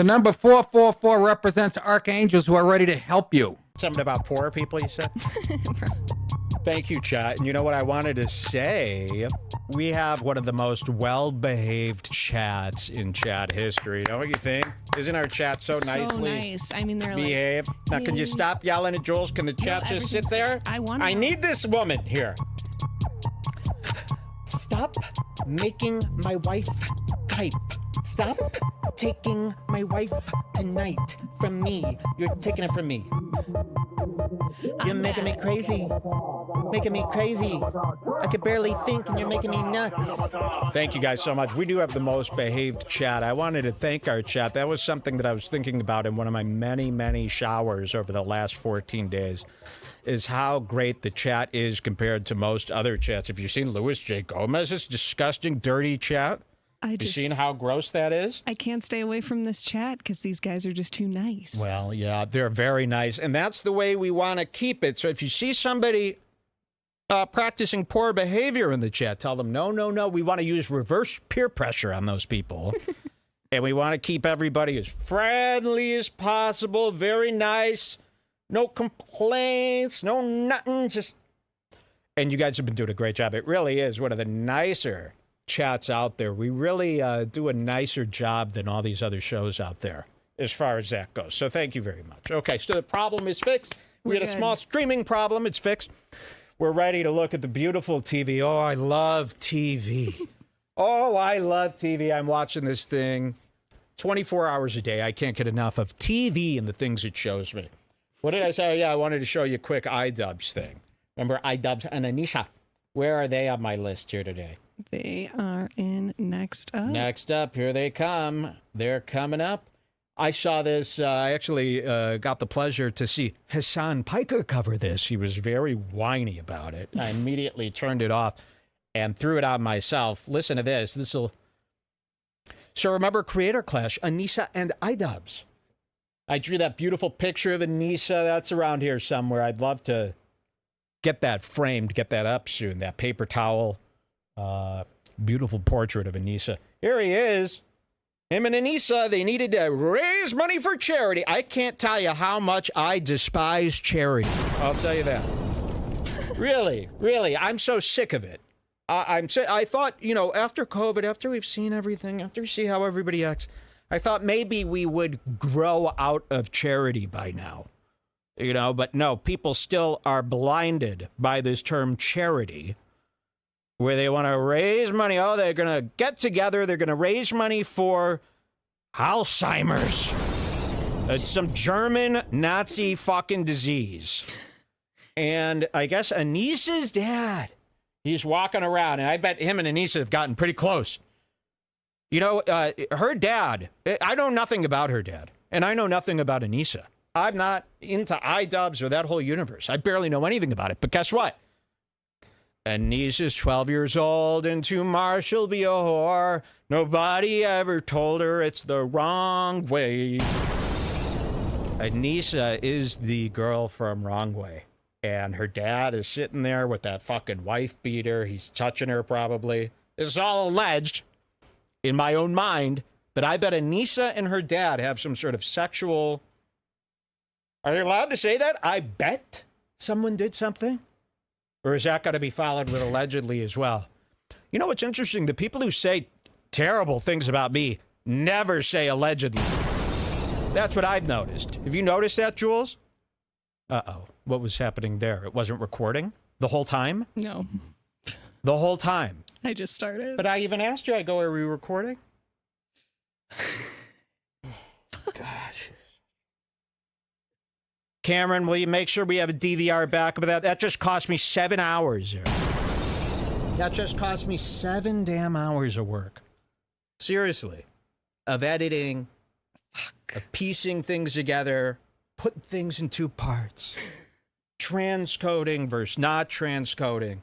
The number 444 represents archangels who are ready to help you. Something about poor people, you said? Thank you, chat. And you know what I wanted to say? We have one of the most well-behaved chats in chat history. Don't you think? Isn't our chat so nicely nice. I mean, they're behaved? like, Now, can you stop yelling at Jules? Can the chat just sit there? I need this woman here. Stop making my wife type. Stop taking my wife tonight from me. You're taking it from me. You're making me crazy. Making me crazy. I could barely think and you're making me nuts. Thank you guys so much. We do have the most behaved chat. I wanted to thank our chat. That was something that I was thinking about in one of my many, many showers over the last 14 days. Is how great the chat is compared to most other chats. Have you seen Louis J. Gomez's disgusting, dirty chat? Have you seen how gross that is? I can't stay away from this chat because these guys are just too nice. Well, yeah, they're very nice. And that's the way we want to keep it. So if you see somebody practicing poor behavior in the chat, tell them, no, no, no. We want to use reverse peer pressure on those people. And we want to keep everybody as friendly as possible, very nice. No complaints, no nothing, just... And you guys have been doing a great job. It really is one of the nicer chats out there. We really do a nicer job than all these other shows out there, as far as that goes. So thank you very much. Okay, so the problem is fixed. We had a small streaming problem. It's fixed. We're ready to look at the beautiful TV. Oh, I love TV. Oh, I love TV. I'm watching this thing 24 hours a day. I can't get enough of TV and the things it shows me. What did I say? Yeah, I wanted to show you a quick Idubbbz thing. Remember Idubbbz and Anisa? Where are they on my list here today? They are in next up. Next up, here they come. They're coming up. I saw this. I actually got the pleasure to see Hassan Piker cover this. He was very whiny about it. I immediately turned it off and threw it on myself. Listen to this. This'll... So remember Creator Clash, Anisa and Idubbbz. I drew that beautiful picture of Anisa. That's around here somewhere. I'd love to get that framed, get that up soon. That paper towel, beautiful portrait of Anisa. Here he is. Him and Anisa, they needed to raise money for charity. I can't tell you how much I despise charity. I'll tell you that. Really, really, I'm so sick of it. I thought, you know, after COVID, after we've seen everything, after we see how everybody acts, I thought maybe we would grow out of charity by now, you know, but no, people still are blinded by this term charity, where they want to raise money. Oh, they're going to get together. They're going to raise money for Alzheimer's. It's some German Nazi fucking disease. And I guess Anisa's dad, he's walking around, and I bet him and Anisa have gotten pretty close. You know, her dad, I know nothing about her dad, and I know nothing about Anisa. I'm not into Idubbbz or that whole universe. I barely know anything about it, but guess what? Anisa's 12 years old, and tomorrow she'll be a whore. Nobody ever told her it's the wrong way. Anisa is the girl from Wrong Way, and her dad is sitting there with that fucking wife beater. He's touching her probably. It's all alleged. In my own mind, but I bet Anisa and her dad have some sort of sexual... Are you allowed to say that? I bet someone did something? Or is that got to be followed with allegedly as well? You know what's interesting? The people who say terrible things about me never say allegedly. That's what I've noticed. Have you noticed that, Jules? Uh-oh. What was happening there? It wasn't recording the whole time? No. The whole time? I just started. But I even asked you, I go, are we recording? Gosh. Cameron, will you make sure we have a DVR backup of that? That just cost me 7 hours. That just cost me 7 damn hours of work. Seriously. Of editing, of piecing things together, putting things in 2 parts. Transcoding versus not transcoding.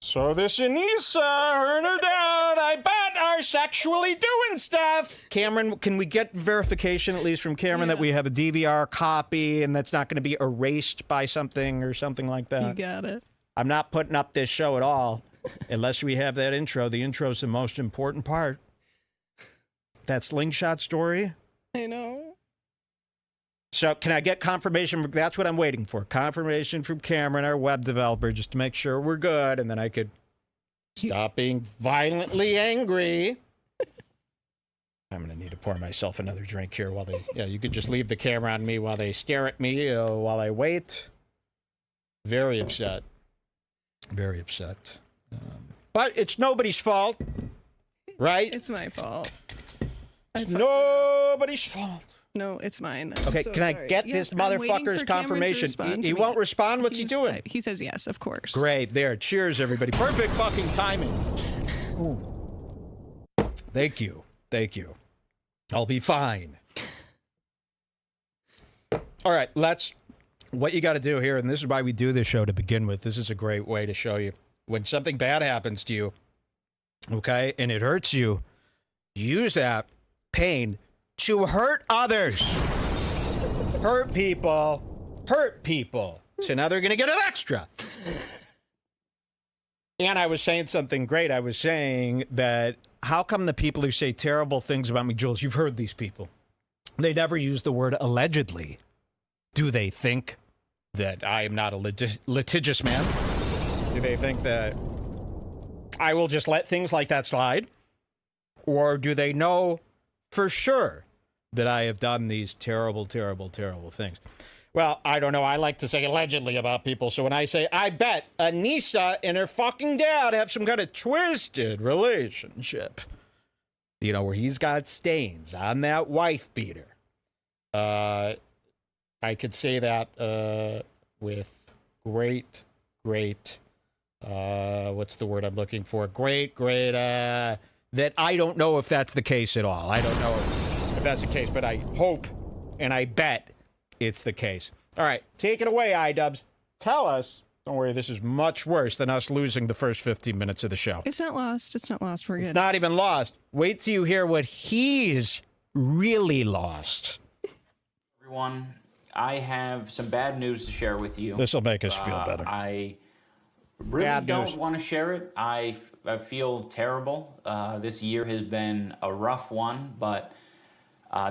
So this Anisa, her and her dad, I bet, are sexually doing stuff. Cameron, can we get verification, at least from Cameron, that we have a DVR copy and that's not going to be erased by something or something like that? You got it. I'm not putting up this show at all. Unless we have that intro. The intro is the most important part. That slingshot story. I know. So can I get confirmation? That's what I'm waiting for. Confirmation from Cameron, our web developer, just to make sure we're good. And then I could stop being violently angry. I'm going to need to pour myself another drink here while they... Yeah, you could just leave the camera on me while they stare at me while I wait. Very upset. Very upset. But it's nobody's fault, right? It's my fault. It's nobody's fault. No, it's mine. Okay, So can I sorry. get Yes, this I'm waiting motherfucker's for Cameron to confirmation? respond He to me. won't respond? What's he doing? He says yes, of course. Great. There. Cheers, everybody. Perfect fucking timing. Ooh. Thank you. Thank you. I'll be fine. All right, what you got to do here, and this is why we do this show to begin with. This is a great way to show you when something bad happens to you, okay, and it hurts you, use that pain to hurt others. Hurt people. Hurt people. So now they're going to get an extra. And I was saying something great. I was saying that how come the people who say terrible things about me, Jules, you've heard these people, they never use the word allegedly. Do they think that I am not a litigious man? Do they think that I will just let things like that slide? Or do they know for sure that I have done these terrible, terrible, terrible things? Well, I don't know. I like to say allegedly about people. So when I say, I bet Anisa and her fucking dad have some kind of twisted relationship, you know, where he's got stains on that wife beater. I could say that with great, what's the word I'm looking for? Great, that I don't know if that's the case at all. I don't know if that's the case, but I hope and I bet it's the case. All right, take it away, Idubbbz. Tell us. Don't worry, this is much worse than us losing the first 15 minutes of the show. It's not lost. It's not lost. We're good. It's not even lost. Wait till you hear what he's really lost. Everyone, I have some bad news to share with you. This will make us feel better. I really Bad news. don't want to share it. I feel terrible. This year has been a rough one, but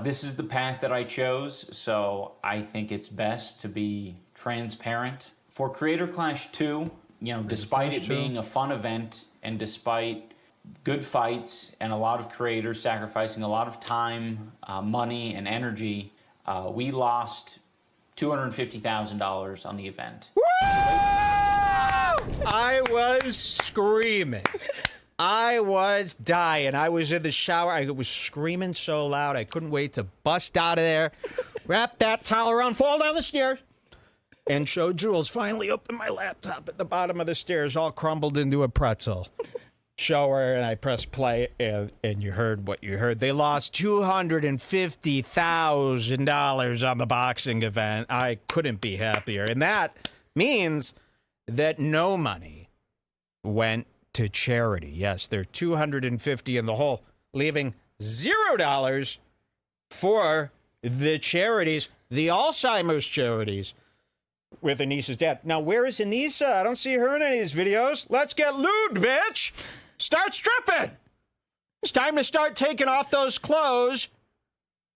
this is the path that I chose, so I think it's best to be transparent. For Creator Clash 2, you know, despite it being a fun event and despite good fights and a lot of creators sacrificing a lot of time, money, and energy, we lost $250,000 on the event. Woo! I was screaming. I was dying. I was in the shower. I was screaming so loud. I couldn't wait to bust out of there, wrap that towel around, fall down the stairs, and show Jules. Finally open my laptop at the bottom of the stairs, all crumbled into a pretzel. Show her, and I pressed play, and you heard what you heard. They lost $250,000 on the boxing event. I couldn't be happier. And that means that no money went to charity. Yes, they're $250 in the hole, leaving $0 for the charities, the Alzheimer's charities, with Anisa's dad. Now, where is Anisa? I don't see her in any of these videos. Let's get lewd, bitch! Start stripping! It's time to start taking off those clothes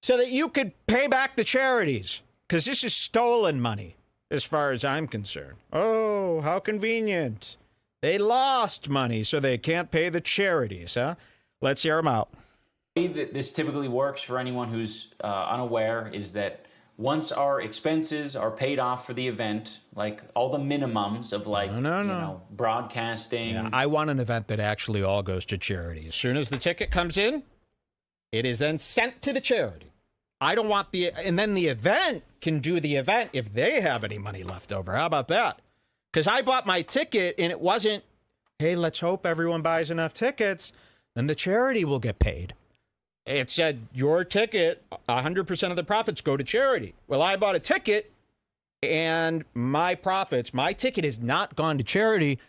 so that you could pay back the charities. Because this is stolen money, as far as I'm concerned. Oh, how convenient. They lost money, so they can't pay the charities, huh? Let's hear them out. The way that this typically works for anyone who's unaware is that once our expenses are paid off for the event, like all the minimums of like, you know, broadcasting. Yeah, I want an event that actually all goes to charity. As soon as the ticket comes in, it is then sent to the charity. I don't want and then the event can do the event if they have any money left over. How about that? Because I bought my ticket and it wasn't, hey, let's hope everyone buys enough tickets, then the charity will get paid. It said, your ticket, 100% of the profits go to charity. Well, I bought a ticket and my profits, my ticket has not gone to charity.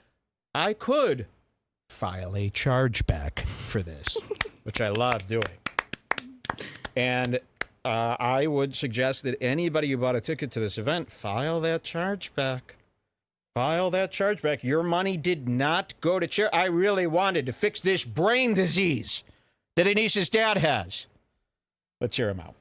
I could file a chargeback for this, which I love doing. And I would suggest that anybody who bought a ticket to this event, file that chargeback. File that charge back. Your money did not go to charity. I really wanted to fix this brain disease that Anisa's dad has. Let's hear him out.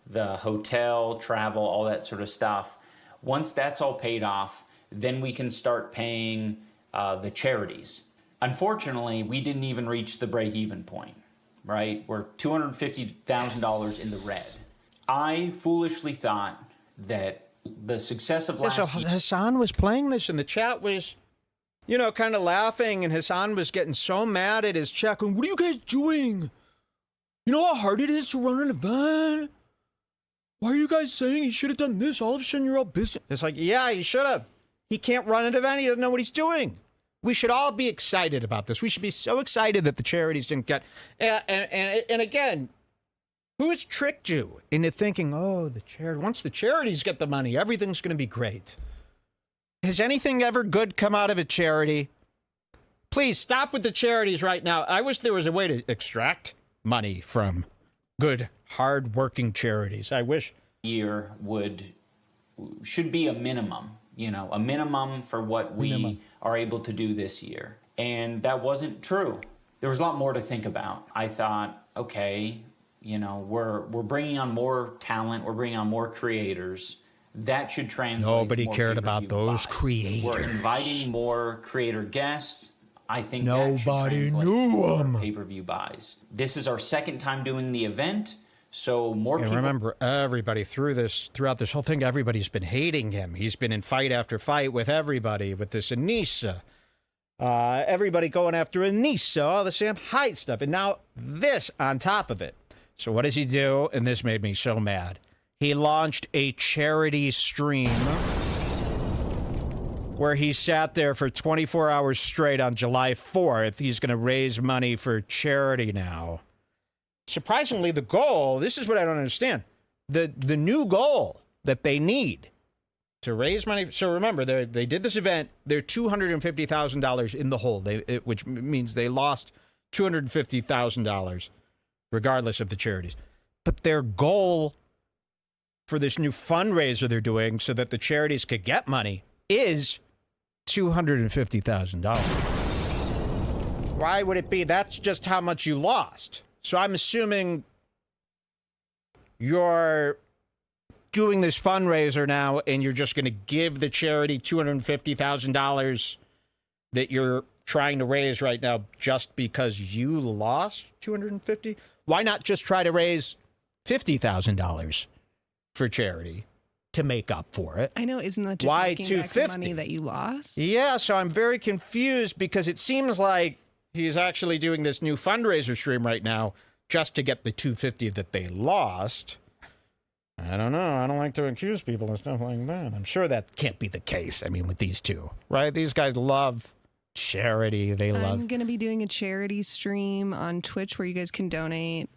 The hotel, travel, all that sort of stuff. Once that's all paid off, then we can start paying the charities. Unfortunately, we didn't even reach the break-even point, right? We're $250,000 in the red. I foolishly thought that the success of last year... Hassan was playing this, and the chat was, you know, kind of laughing, and Hassan was getting so mad at his chat, going, what are you guys doing? You know how hard it is to run an event? Why are you guys saying he should have done this? All of a sudden, you're all business. It's like, yeah, he should have. He can't run an event. He doesn't know what he's doing. We should all be excited about this. We should be so excited that the charities didn't get... And again, who has tricked you into thinking, oh, once the charities get the money, everything's going to be great? Has anything ever good come out of a charity? Please stop with the charities right now. I wish there was a way to extract money from good, hard-working charities. I wish. Year should be a minimum, you know, a minimum for what we are able to do this year. And that wasn't true. There was a lot more to think about. I thought, okay, you know, we're bringing on more talent, we're bringing on more creators. That should translate. Nobody to more cared about those buys. creators. We're inviting more creator guests. I think nobody knew them. Pay-per-view buys. This is our second time doing the event, so more people. Remember, everybody throughout this whole thing, everybody's been hating him. He's been in fight after fight with everybody, with this Anisa. Everybody going after Anisa, all the Sam Hyde stuff, and now this on top of it. So what does he do? And this made me so mad. He launched a charity stream where he sat there for 24 hours straight on July 4th. He's going to raise money for charity now. Surprisingly, the goal, this is what I don't understand. The new goal that they need to raise money. So remember, they did this event. They're $250,000 in the hole, which means they lost $250,000 regardless of the charities. But their goal for this new fundraiser they're doing so that the charities could get money is $250,000. Why would it be? That's just how much you lost. So I'm assuming you're doing this fundraiser now and you're just going to give the charity $250,000 that you're trying to raise right now just because you lost $250,000? Why not just try to raise $50,000 for charity to make up for it? I know, isn't that just why making back the $250,000 money that you lost? Yeah, so I'm very confused because it seems like he's actually doing this new fundraiser stream right now just to get the $250,000 that they lost. I don't know. I don't like to accuse people and stuff like that. I'm sure that can't be the case. I mean, with these two, right? These guys love charity. I'm going to be doing a charity stream on Twitch where you guys can donate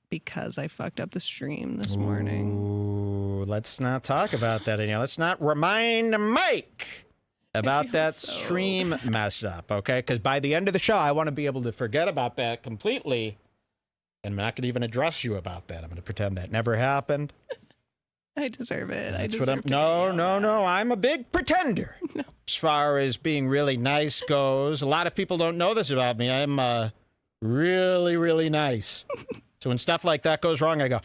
because I fucked up the stream this morning. Ooh, let's not talk about that anymore. Let's not remind Mike about that stream mess up, okay? Because by the end of the show, I want to be able to forget about that completely. And I'm not going to even address you about that. I'm going to pretend that never happened. I deserve it. That's what I'm. No. I'm a big pretender. No. As far as being really nice goes, a lot of people don't know this about me. I'm really, really nice. So when stuff like that goes wrong, I go,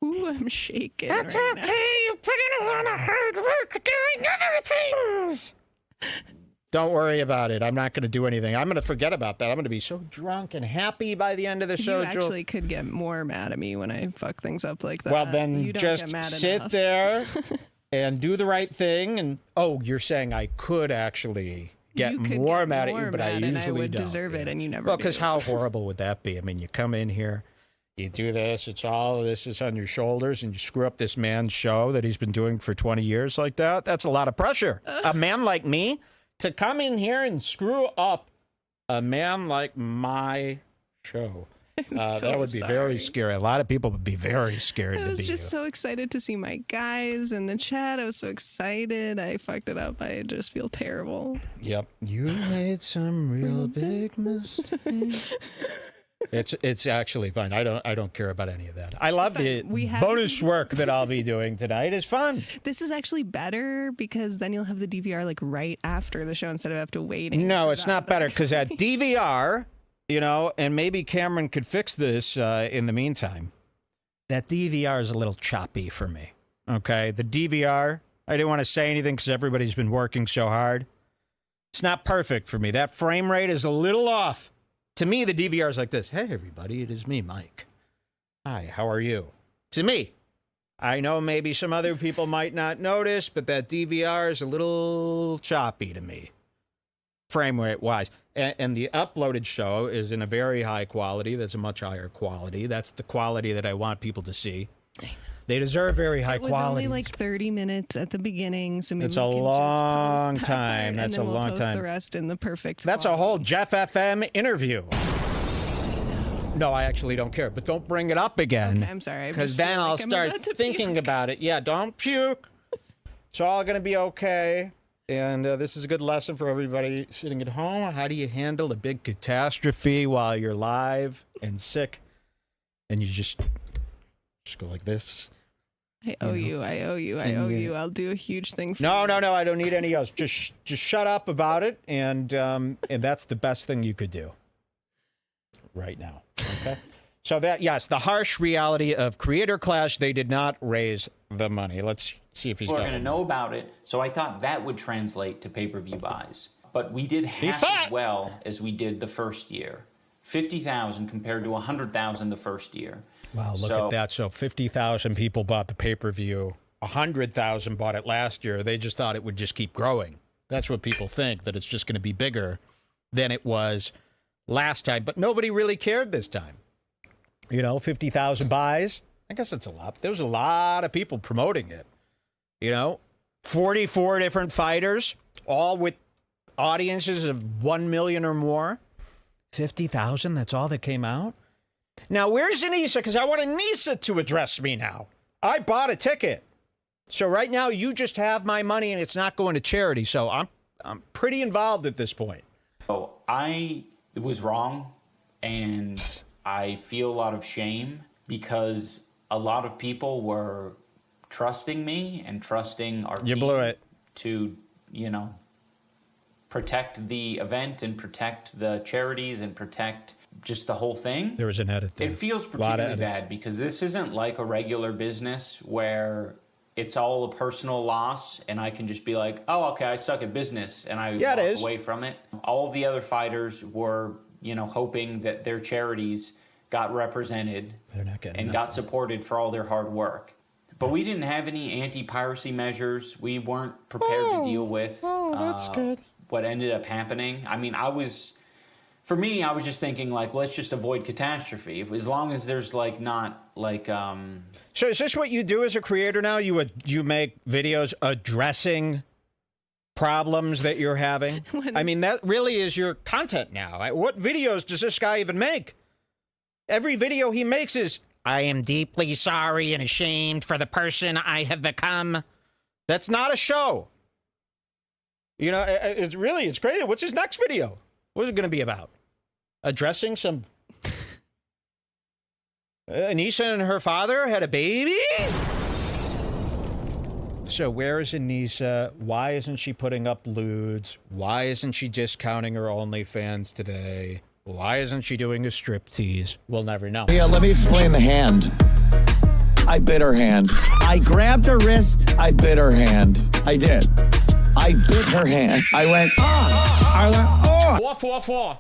ooh, I'm shaking. That's right okay. now. You put in a lot of hard work doing other things. Don't worry about it. I'm not going to do anything. I'm going to forget about that. I'm going to be so drunk and happy by the end of the show. You actually could get more mad at me when I fuck things up like that. Well, then you don't just get mad sit enough. there and do the right thing. And you're saying I could actually get more mad at you, but I usually and I would don't. deserve it, and you never. Well, do. because how horrible would that be? I mean, you come in here, you do this. It's all this is on your shoulders, and you screw up this man's show that he's been doing for 20 years like that. That's a lot of pressure. A man like me. To come in here and screw up a man like my show. That would be very scary. A lot of people would be very scared to be I was just so excited to see my guys in the chat. I was so excited. I fucked it up. I just feel terrible. Yep. You made some real big mistakes. It's actually fine. I don't care about any of that. I love the We have- bonus work that I'll be doing tonight. It's fun. This is actually better because then you'll have the DVR like right after the show instead of have to waiting. No, for it's that. not better because at DVR, you know, and maybe Cameron could fix this in the meantime. That DVR is a little choppy for me. Okay, the DVR. I didn't want to say anything because everybody's been working so hard. It's not perfect for me. That frame rate is a little off. To me, the DVR is like this. Hey, everybody, it is me, Mike. Hi, how are you? To me. I know maybe some other people might not notice, but that DVR is a little choppy to me, frame rate wise. And the uploaded show is in a very high quality. That's a much higher quality. That's the quality that I want people to see. They deserve very high It was quality. only like 30 minutes at the beginning, so maybe It's we a can just long post that time. part, That's and then a we'll long post time. The rest in the perfect. That's a quality. whole Jeff FM interview. No, I actually don't care, but don't bring it up again. Okay, I'm sorry. I Because just then feel I'll like I'm start about to thinking puke. about it. Yeah, don't puke. It's all going to be okay. And this is a good lesson for everybody sitting at home. How do you handle a big catastrophe while you're live and sick? And you just go like this. I owe you. I owe you. I owe you. I'll do a huge thing for No, you. no, no. I don't need any else. Just shut up about it, and that's the best thing you could do right now. Okay. So that, yes, the harsh reality of Creator Clash. They did not raise the money. Let's see if he's People are got going to one. know about it, so I thought that would translate to pay-per-view buys. But we did half thought- as well as we did the first year. 50,000 compared to 100,000 the first year. Wow, look at that. So 50,000 people bought the pay-per-view. 100,000 bought it last year. They just thought it would just keep growing. That's what people think, that it's just going to be bigger than it was last time. But nobody really cared this time. You know, 50,000 buys. I guess it's a lot. There was a lot of people promoting it. You know, 44 different fighters, all with audiences of 1 million or more. 50,000, that's all that came out. Now, where's Anisa? Because I want Anisa to address me now. I bought a ticket. So right now, you just have my money, and it's not going to charity. So I'm pretty involved at this point. So I was wrong, and I feel a lot of shame because a lot of people were trusting me and trusting our You team blew it. to, you know, protect the event and protect the charities and protect just the whole thing. There was an edit there. It feels Lot of particularly edits. bad because this isn't like a regular business where it's all a personal loss and I can just be like, oh, okay, I suck at business and I Yeah, it walk is. away from it. All of the other fighters were, you know, hoping that their charities got represented They're not getting and that. got supported for all their hard work. But we didn't have any anti-piracy measures. We weren't prepared to deal with that's good. what ended up happening. I mean, for me, I was just thinking, like, let's just avoid catastrophe. As long as there's, like, not, like, So is this what you do as a creator now? You make videos addressing problems that you're having? I mean, that really is your content now. What videos does this guy even make? Every video he makes is, I am deeply sorry and ashamed for the person I have become. That's not a show. You know, it's crazy. What's his next video? What is it going to be about? Addressing some... Anisa and her father had a baby? So where is Anisa? Why isn't she putting up lewds? Why isn't she discounting her OnlyFans today? Why isn't she doing a striptease? We'll never know. Yeah, let me explain the hand. I bit her hand. I grabbed her wrist. I bit her hand. I did. I bit her hand. I went, ah. I went, oh. 444.